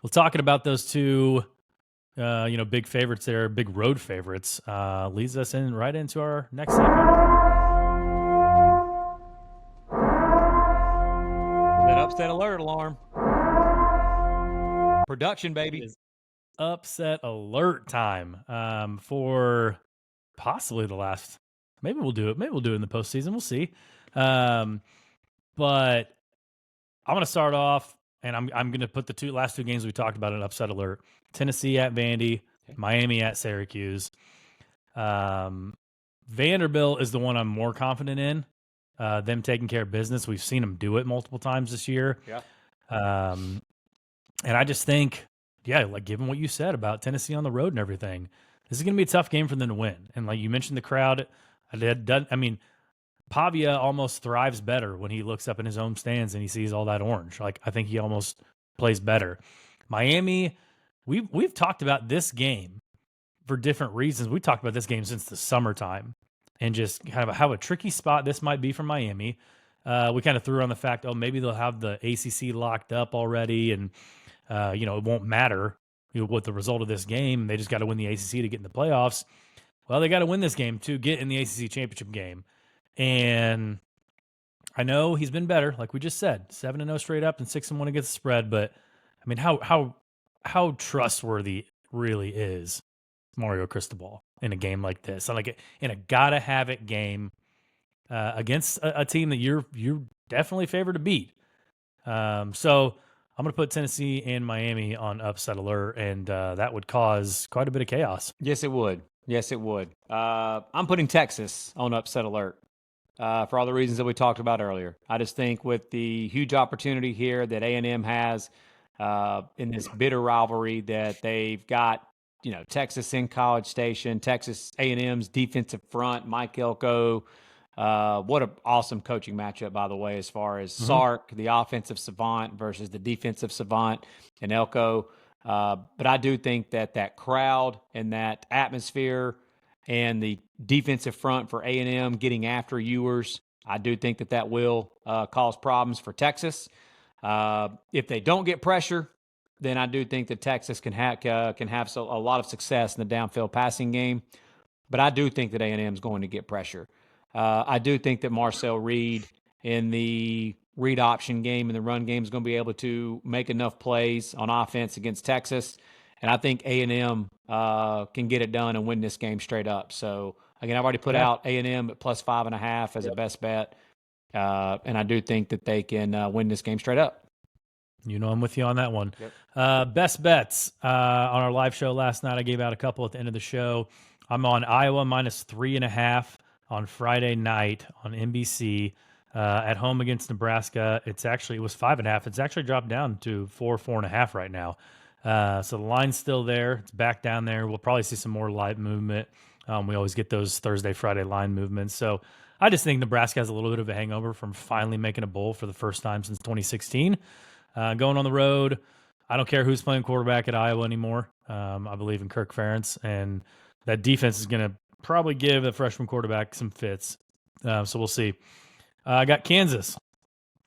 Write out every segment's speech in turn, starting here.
Well, talking about those two, big favorites there, big road favorites, leads us in right into our next segment. That upset alert alarm. Production, It baby. is upset alert time for possibly the last. Maybe we'll do it. Maybe we'll do it in the postseason. We'll see. But I'm going to start off, and I'm going to put the last two games we talked about in upset alert: Tennessee at Vandy, Miami at Syracuse. Vanderbilt is the one I'm more confident in. Them taking care of business. We've seen them do it multiple times this year. Yeah. And I just think, like given what you said about Tennessee on the road and everything, this is going to be a tough game for them to win. And like you mentioned, the crowd, Pavia almost thrives better when he looks up in his home stands and he sees all that orange. Like I think he almost plays better. Miami, we've talked about this game for different reasons. We talked about this game since the summertime and just kind of how a tricky spot this might be for Miami. We kind of threw on the fact, maybe they'll have the ACC locked up already, and it won't matter what the result of this game. They just got to win the ACC to get in the playoffs. Well, they got to win this game to get in the ACC championship game. And I know he's been better, like we just said, 7-0 straight up and 6-1 against the spread. But I mean, how trustworthy really is Mario Cristobal in a game like this? Like in a gotta have it game against a team that you're definitely favored to beat. So I'm going to put Tennessee and Miami on upset alert, and that would cause quite a bit of chaos. Yes, it would. Yes, it would. I'm putting Texas on upset alert for all the reasons that we talked about earlier. I just think with the huge opportunity here that A&M has in this bitter rivalry that they've got, Texas in College Station, Texas A&M's defensive front, Mike Elko. What an awesome coaching matchup, by the way, as far as Sark, the offensive savant versus the defensive savant, and Elko. But I do think that crowd and that atmosphere and the defensive front for A&M getting after Ewers, I do think that will cause problems for Texas. If they don't get pressure, then I do think that Texas can have a lot of success in the downfield passing game. But I do think that A&M is going to get pressure. I do think that Marcel Reed in the read option game and the run game is going to be able to make enough plays on offense against Texas. And I think A&M can get it done and win this game straight up. So, again, I've already put out A&M at plus 5.5 as a best bet. And I do think that they can win this game straight up. I'm with you on that one. Yep. Best bets on our live show last night. I gave out a couple at the end of the show. I'm on Iowa minus 3.5 on Friday night on NBC at home against Nebraska. It was 5.5. It's actually dropped down to 4.5 right now. So the line's still there. It's back down there. We'll probably see some more light movement. We always get those Thursday, Friday line movements. So I just think Nebraska has a little bit of a hangover from finally making a bowl for the first time since 2016. Going on the road, I don't care who's playing quarterback at Iowa anymore. I believe in Kirk Ferentz, and that defense is going to probably give the freshman quarterback some fits. So we'll see. I got Kansas.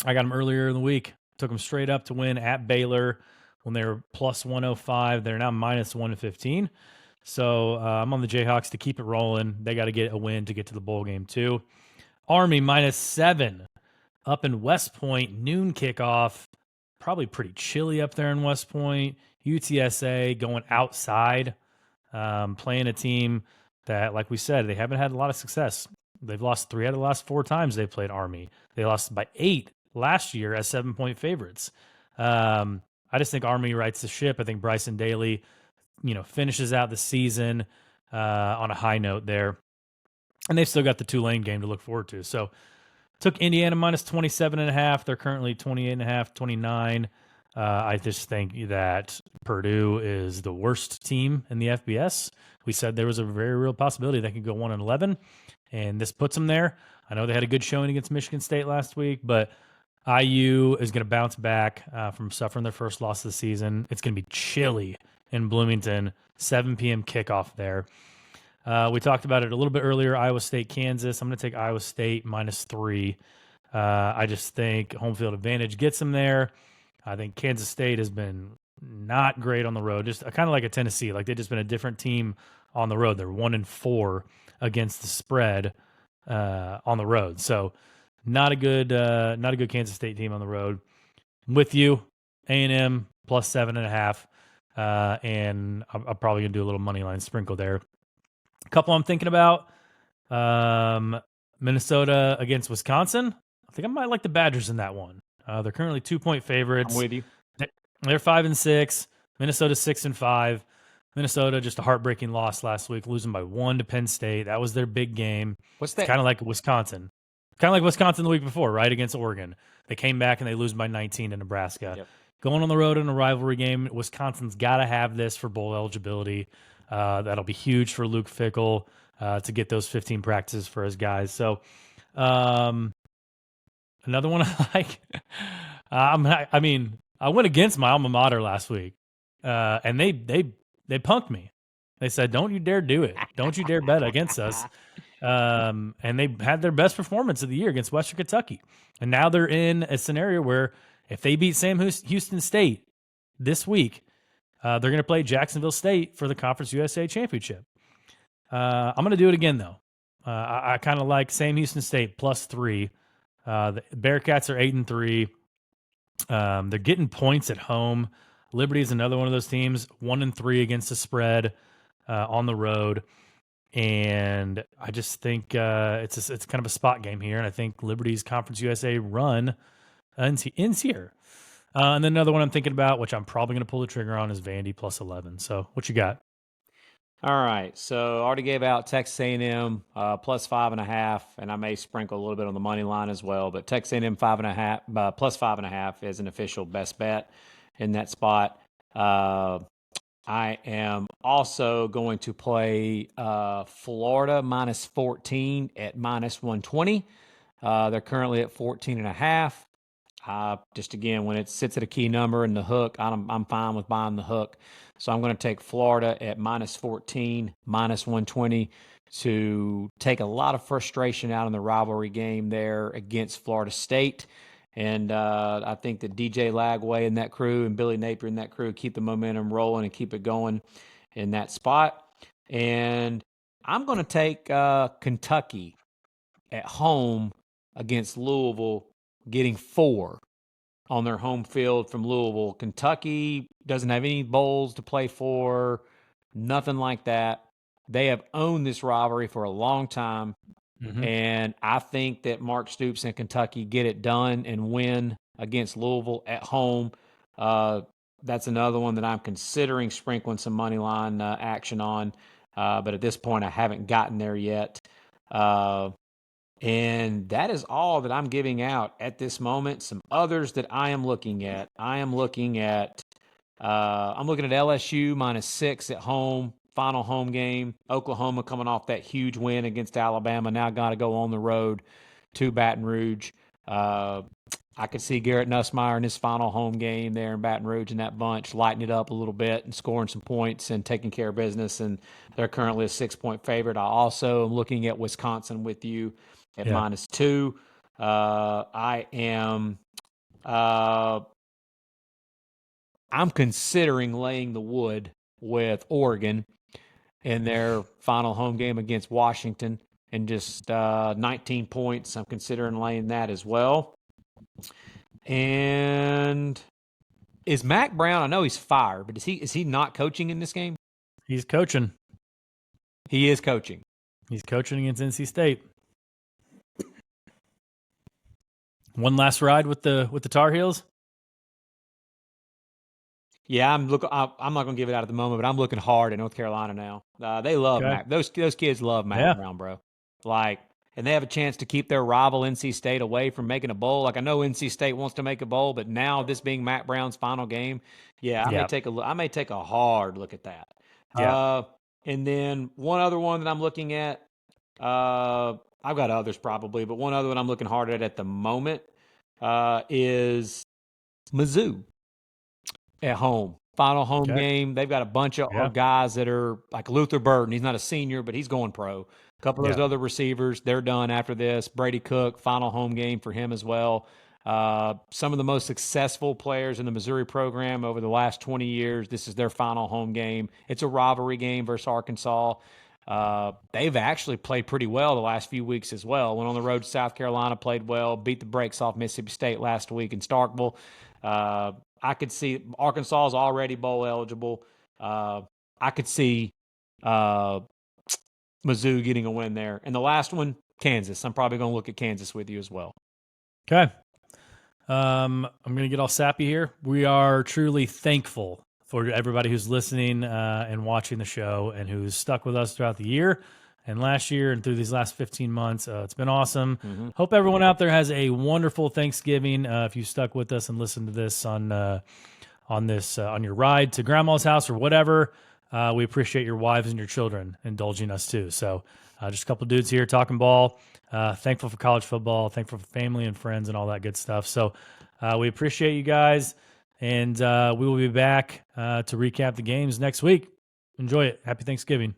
I got them earlier in the week. Took them straight up to win at Baylor when they were plus 105. They're now minus 115. So I'm on the Jayhawks to keep it rolling. They got to get a win to get to the bowl game too. Army minus 7 up in West Point, noon kickoff. Probably pretty chilly up there in West Point. UTSA going outside, playing a team that, like we said, they haven't had a lot of success. They've lost 3 out of the last 4 times they played Army. They lost by 8 last year as 7-point favorites. I just think Army rights the ship. I think Bryson Daly, finishes out the season on a high note there. And they've still got the Tulane game to look forward to. So took Indiana minus 27.5. They're currently 28.5, 29. I just think that Purdue is the worst team in the FBS. We said there was a very real possibility they could go 1-11, and this puts them there. I know they had a good showing against Michigan State last week, but IU is going to bounce back from suffering their first loss of the season. It's going to be chilly in Bloomington, 7 p.m. kickoff there. We talked about it a little bit earlier, Iowa State, Kansas. I'm going to take Iowa State minus 3. I just think home field advantage gets them there. I think Kansas State has been not great on the road. Just kind of like a Tennessee. Like they've just been a different team on the road. They're 1-4 against the spread on the road. So not a good Kansas State team on the road. With you, A&M plus 7.5. And I'm probably gonna do a little money line sprinkle there. A couple I'm thinking about. Minnesota against Wisconsin. I think I might like the Badgers in that one. They're currently 2-point I'm favorites. with you. They're 5-6. Minnesota 6-5. Minnesota just a heartbreaking loss last week, losing by 1 to Penn State. That was their big game. What's It's that? kind of like Wisconsin. Kind of like Wisconsin the week before, right? Against Oregon. They came back and they lose by 19 to Nebraska. Yep. Going on the road in a rivalry game, Wisconsin's got to have this for bowl eligibility. That'll be huge for Luke Fickell to get those 15 practices for his guys. So, another one I like. I mean, I went against my alma mater last week, and they punked me. They said, "Don't you dare do it! Don't you dare bet against us!" And they had their best performance of the year against Western Kentucky, and now they're in a scenario where if they beat Sam Houston State this week, they're going to play Jacksonville State for the Conference USA Championship. I'm going to do it again though. I kind of like Sam Houston State +3. The Bearcats are 8-3. They're getting points at home. Liberty is another one of those teams, 1-3 against the spread on the road. And I just think it's kind of a spot game here. And I think Liberty's Conference USA run ends here. And then another one I'm thinking about, which I'm probably going to pull the trigger on, is Vandy +11. So what you got? All right, so I already gave out Texas A&M +5.5, and I may sprinkle a little bit on the money line as well. But Texas A&M 5.5 +5.5 is an official best bet in that spot. I am also going to play Florida -14 at -120. They're currently at 14.5. Just again, when it sits at a key number in the hook, I'm fine with buying the hook. So I'm going to take Florida at -14, -120 to take a lot of frustration out in the rivalry game there against Florida State. And I think that DJ Lagway and that crew and Billy Napier and that crew keep the momentum rolling and keep it going in that spot. And I'm going to take Kentucky at home against Louisville, getting 4 on their home field from Louisville. Kentucky doesn't have any bowls to play for, nothing like that. They have owned this rivalry for a long time. Mm-hmm. And I think that Mark Stoops and Kentucky get it done and win against Louisville at home. That's another one that I'm considering sprinkling some money line action on. But at this point, I haven't gotten there yet. And that is all that I'm giving out at this moment. Some others that I am looking at. I'm looking at LSU -6 at home, final home game. Oklahoma coming off that huge win against Alabama. Now got to go on the road to Baton Rouge. I could see Garrett Nussmeier in his final home game there in Baton Rouge and that bunch lighting it up a little bit and scoring some points and taking care of business. And they're currently a 6-point favorite. I also am looking at Wisconsin with you at -2. I'm considering laying the wood with Oregon in their final home game against Washington and just 19 points. I'm considering laying that as well. And is Mac Brown? I know he's fired, but is he not coaching in this game? He's coaching. He is coaching. He's coaching against NC State. One last ride with the Tar Heels. Yeah, I'm not going to give it out at the moment, but I'm looking hard at North Carolina now. They love Mac. Those kids love Mac Brown, bro. And they have a chance to keep their rival NC State away from making a bowl. Like I know NC State wants to make a bowl, but now this being Mac Brown's final game, I may take a hard look at that. Yeah. And then one other one that I'm looking at. I've got others probably, but one other one I'm looking hard at the moment is Mizzou at home. Final home game. They've got a bunch of guys that are like Luther Burden. He's not a senior, but he's going pro. A couple of those other receivers, they're done after this. Brady Cook, final home game for him as well. Some of the most successful players in the Missouri program over the last 20 years, this is their final home game. It's a rivalry game versus Arkansas. They've actually played pretty well the last few weeks as well. Went on the road to South Carolina, played well, beat the brakes off Mississippi State last week in Starkville. I could see Arkansas is already bowl eligible. I could see Mizzou getting a win there. And the last one, Kansas. I'm probably going to look at Kansas with you as well. Okay. I'm going to get all sappy here. We are truly thankful for everybody who's listening and watching the show and who's stuck with us throughout the year and last year and through these last 15 months. It's been awesome. Mm-hmm. Hope everyone out there has a wonderful Thanksgiving. If you stuck with us and listened to this on your ride to grandma's house or whatever, we appreciate your wives and your children indulging us too. So just a couple dudes here talking ball. Thankful for college football, thankful for family and friends and all that good stuff. So we appreciate you guys, and we will be back to recap the games next week. Enjoy it. Happy Thanksgiving.